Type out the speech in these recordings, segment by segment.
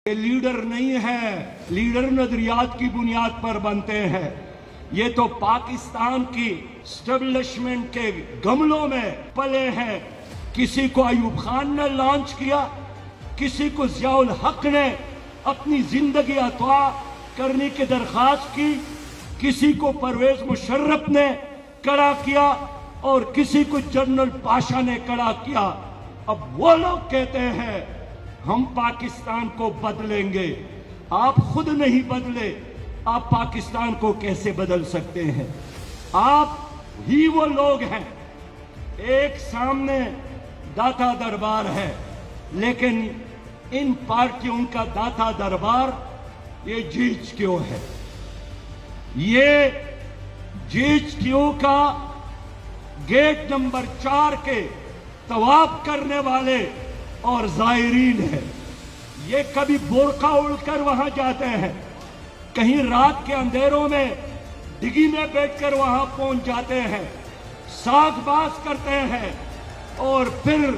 یہ لیڈر نہیں ہے، لیڈر نظریات کی بنیاد پر بنتے ہیں۔ یہ تو پاکستان کی اسٹیبلشمنٹ کے گملوں میں پلے ہیں۔ کسی کو ایوب خان نے لانچ کیا، کسی کو ضیاء الحق نے اپنی زندگی عطا کرنے کی درخواست کی، کسی کو پرویز مشرف نے کڑا کیا اور کسی کو جنرل پاشا نے کڑا کیا۔ اب وہ لوگ کہتے ہیں ہم پاکستان کو بدلیں گے۔ آپ خود نہیں بدلے، آپ پاکستان کو کیسے بدل سکتے ہیں؟ آپ ہی وہ لوگ ہیں۔ ایک سامنے داتا دربار ہے، لیکن ان پارٹیوں کا داتا دربار یہ جی ایچ کیو ہے۔ یہ جی ایچ کیو کا گیٹ نمبر 4 کے طواف کرنے والے اور زائرین ہیں۔ یہ کبھی برقع اڑ کر وہاں جاتے ہیں، کہیں رات کے اندھیروں میں ڈگی میں بیٹھ کر وہاں پہنچ جاتے ہیں، ساز باز کرتے ہیں اور پھر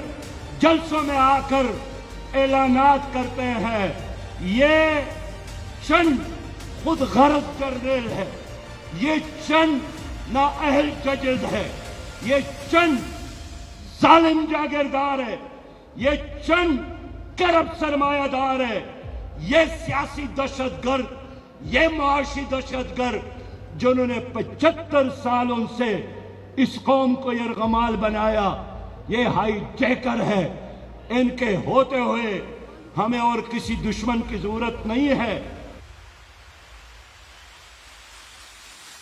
جلسوں میں آ کر اعلانات کرتے ہیں۔ یہ چند خود غرض جرنیل ہے، یہ چند نااہل ججز ہے، یہ چند ظالم جاگیردار ہے، یہ چند کرپٹ سرمایہ دار ہے، یہ سیاسی دہشت گرد، یہ معاشی دہشت گرد جنہوں نے 75 سالوں سے اس قوم کو یرغمال بنایا، یہ ہائی جیکر ہے۔ ان کے ہوتے ہوئے ہمیں اور کسی دشمن کی ضرورت نہیں ہے۔